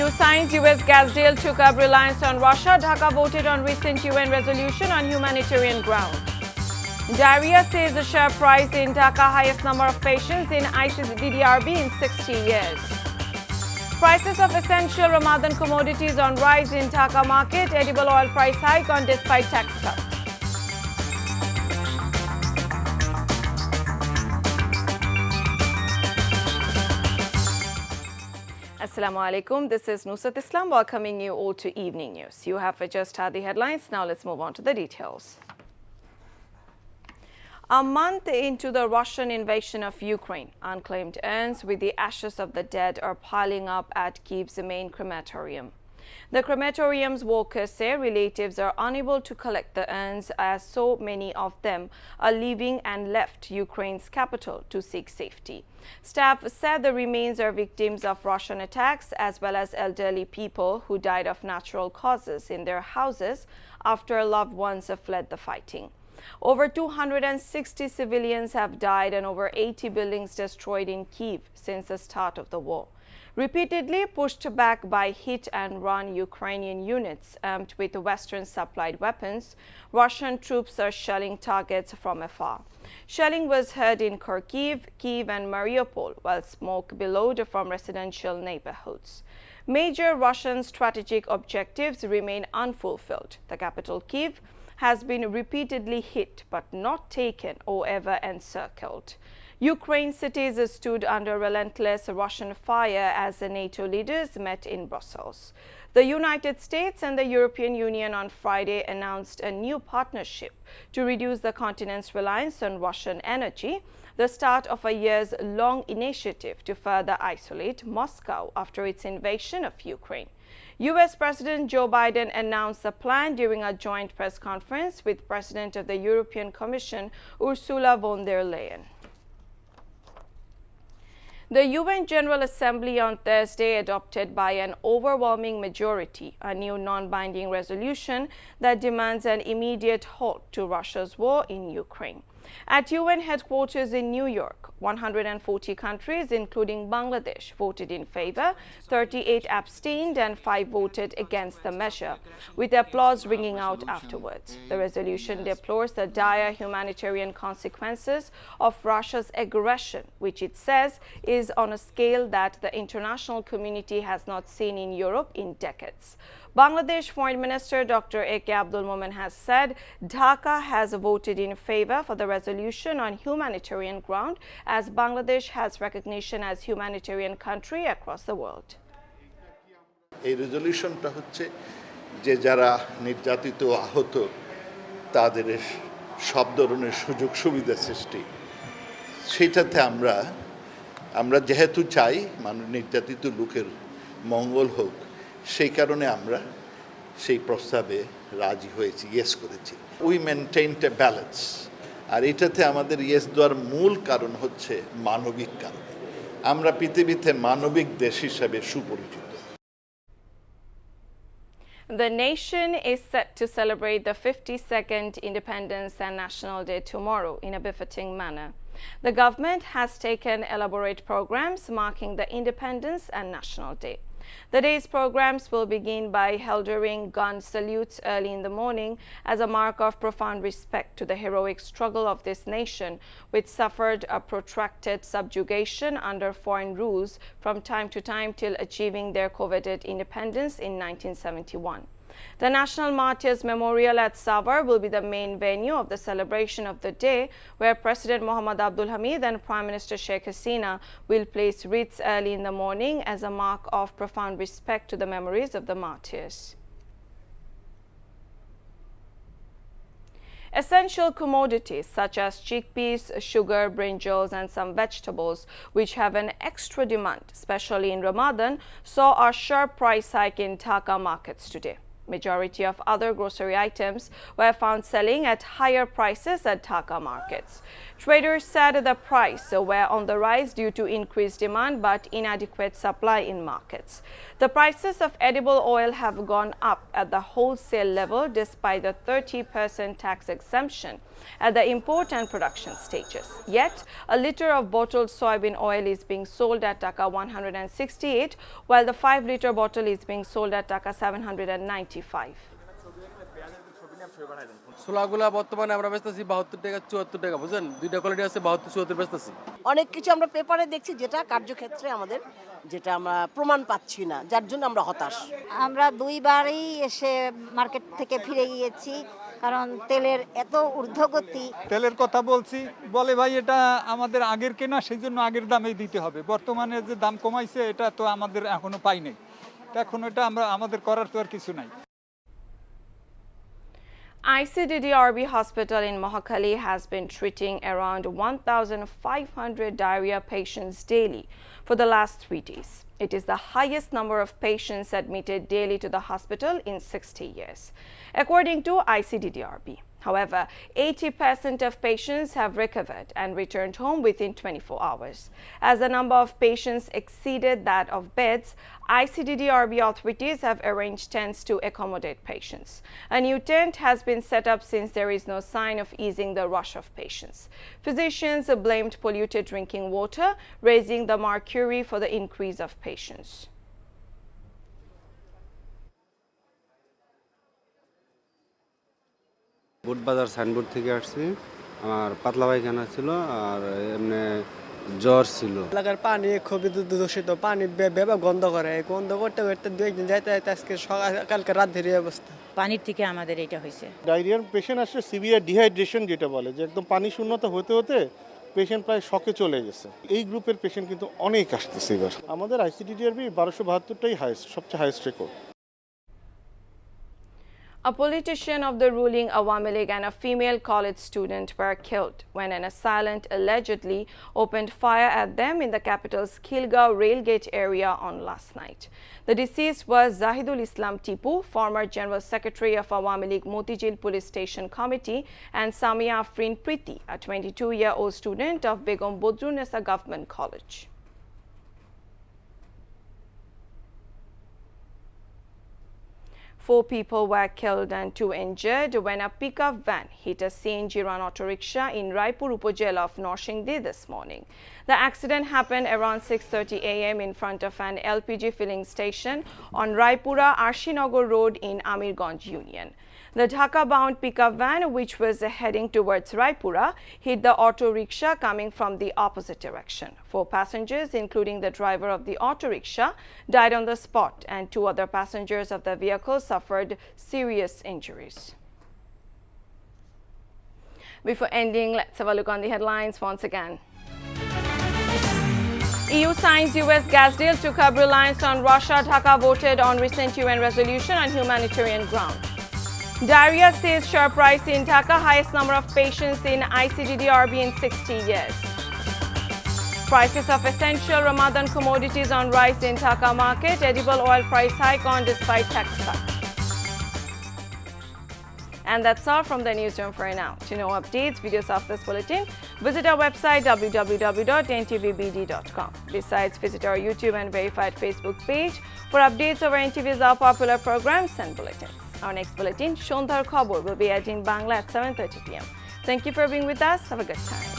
EU signs US gas deal to curb reliance on Russia. Dhaka voted on recent UN resolution on humanitarian ground. Diarrhea says the share price in Dhaka highest number of patients in ISIS DDRB in 60 years. Prices of essential Ramadan commodities on rise in Dhaka market. Edible oil price hike on despite tax cut. Assalamu alaikum. This is Nusrat Islam welcoming you all to Evening News. You have just had the headlines. Now let's move on to the details. A month into the Russian invasion of Ukraine, unclaimed urns with the ashes of the dead are piling up at Kyiv's main crematorium. The crematorium's workers say relatives are unable to collect the urns as so many of them are leaving and left Ukraine's capital to seek safety. Staff said the remains are victims of Russian attacks as well as elderly people who died of natural causes in their houses after loved ones have fled the fighting. Over 260 civilians have died and over 80 buildings destroyed in Kyiv since the start of the war. Repeatedly pushed back by hit-and-run Ukrainian units armed with Western-supplied weapons, Russian troops are shelling targets from afar. Shelling was heard in Kharkiv, Kyiv and Mariupol, while smoke billowed from residential neighborhoods. Major Russian strategic objectives remain unfulfilled. The capital, Kyiv, has been repeatedly hit but not taken or ever encircled. Ukraine cities stood under relentless Russian fire as the NATO leaders met in Brussels. The United States and the European Union on Friday announced a new partnership to reduce the continent's reliance on Russian energy, the start of a years-long initiative to further isolate Moscow after its invasion of Ukraine. U.S. President Joe Biden announced the plan during a joint press conference with President of the European Commission Ursula von der Leyen. The UN General Assembly on Thursday adopted by an overwhelming majority a new non-binding resolution that demands an immediate halt to Russia's war in Ukraine. At UN headquarters in New York, 140 countries, including Bangladesh, voted in favor, 38 abstained and 5 voted against the measure, with applause ringing out afterwards. The resolution deplores the dire humanitarian consequences of Russia's aggression, which it says is on a scale that the international community has not seen in Europe in decades. Bangladesh Foreign Minister Dr. A.K. Abdul Momen has said Dhaka has voted in favor for the resolution on humanitarian ground as Bangladesh has recognition as humanitarian country across the world. এই রেজলিউশনটা হচ্ছে যে যারা নির্যাতিত আহত তাদের সব ধরনের সুযোগ সুবিধা সৃষ্টি সেটাতে আমরা যেহেতু চাই মানুষ নির্যাতিত লোকের মঙ্গল হোক সেই কারণে আমরা সেই প্রস্তাবে রাজি হয়েছি ইয়েস করেছি উই মেইনটেইনড এ ব্যালেন্স আর এটাতে আমাদের ইয়েস দেওয়ার মূল কারণ হচ্ছে মানবিক কারণ আমরা পৃথিবীতে মানবিক দেশ হিসেবে সুপরিচিত The nation is set to celebrate the 52nd Independence and National Day tomorrow in a befitting manner. The government has taken elaborate programs marking the Independence and National Day. The day's programs will begin by holding gun salutes early in the morning as a mark of profound respect to the heroic struggle of this nation, which suffered a protracted subjugation under foreign rules from time to time till achieving their coveted independence in 1971. The National Martyrs Memorial at Savar will be the main venue of the celebration of the day, where President Mohammad and Prime Minister Sheikh Hasina will place wreaths early in the morning as a mark of profound respect to the memories of the martyrs. Essential commodities such as chickpeas, sugar, brinjals and some vegetables which have an extra demand, especially in Ramadan, saw a sharp price hike in Dhaka markets today. Majority of other grocery items were found selling at higher prices at Dhaka markets. Traders said the price were on the rise due to increased demand but inadequate supply in markets. The prices of edible oil have gone up at the wholesale level despite the 30% tax exemption at the import and production stages. Yet, a liter of bottled soybean oil is being sold at Taka 168, while the 5-liter bottle is being sold at Taka 795. ছোলাগুলা বর্তমানে আমরা বেচতেছি 72 টাকা 74 টাকা বুঝেন দুইটা quality আছে 72 74 বেচতেছি অনেক কিছু আমরা পেপারে দেখছি যেটা কার্যক্ষেত্রে আমাদের যেটা আমরা প্রমাণ পাচ্ছি না যার জন্য আমরা হতাশ আমরা দুইবারই এসে মার্কেট থেকে ফিরে গিয়েছি কারণ তেলের এত ঊর্ধ্বগতি তেলের কথা বলছি বলে ভাই এটা আমাদের আগের কেনা সেজন্য আগের দামেই দিতে হবে বর্তমানে যে দাম কমাইছে এটা তো আমাদের এখনো পাই নাই এখন এটা আমরা আমাদের করার তো আর কিছু নাই ICDDRB Hospital in Mahakali has been treating around 1,500 diarrhea patients daily for the last 3 days. It is the highest number of patients admitted daily to the hospital in 60 years, according to ICDDRB. However, 80% of patients have recovered and returned home within 24 hours. As the number of patients exceeded that of beds, ICDDRB authorities have arranged tents to accommodate patients. A new tent has been set up since there is no sign of easing the rush of patients. Physicians blamed polluted drinking water, raising the mercury for the increase of patients. Butbazar Signboard থেকে আসছি আমার পাতলা পায়খানা ছিল আর এমনি জ্বর ছিল এলাকার পানি খুবই দূষিত পানি বেবা গন্ধ করে গন্ধ করতে করতে দু একদিন যাইতে যাইতে আজকে কালকে রাত ধরে অবস্থা পানির থেকে আমাদের এটা হয়েছে ডায়রিয়ার পেশেন্ট আসলে সিভিয়ার ডিহাইড্রেশন যেটা বলে যে একদম পানি শূন্যতা হতে হতে পেশেন্ট প্রায় শকে চলে গেছে এই গ্রুপের পেশেন্ট কিন্তু অনেক আসতেছে এবার আমাদের আইসিডিডিআরবি 1272টাই হাইয়েস্ট সবচেয়ে highest record A politician of the ruling Awami League and a female college student were killed when an assailant allegedly opened fire at them in the capital's Khilgaon railgate area on last night. The deceased was Zahidul Islam Tipu, former General Secretary of Awami League Motijil Police Station Committee, and Samia Afrin Priti, a 22-year-old student of Begum Bodrunessa Government College. 4 people were killed and 2 injured when a pickup van hit a CNG run auto rickshaw in Raipur Upazila of Norsingdi this morning. The accident happened around 6:30 a.m. in front of an LPG filling station on Raipura Arshinagar Road in Amirganj Union. The Dhaka-bound pickup van, which was heading towards Raipura, hit the auto rickshaw coming from the opposite direction. 4 passengers, including the driver of the auto rickshaw, died on the spot, and 2 other passengers of the vehicle suffered serious injuries. Before ending, let's have a look on the headlines once again. EU signs US gas deal to curb reliance on Russia. Dhaka voted on recent UN resolution on humanitarian ground. Diarrhea says sharp rise in Dhaka, highest number of patients in ICDDRB in 60 years. Prices of essential Ramadan commodities on rise in Dhaka market. Edible oil price hike on despite tax cut. And that's all from the newsroom for now. To know updates, videos of this bulletin, visit our website www.ntvbd.com. Besides, visit our YouTube and verified Facebook page for updates over NTV's our popular programs and bulletins. Our next bulletin, Shondhar Khobor, will be aired in Bangla at 7:30 p.m. Thank you for being with us. Have a good time.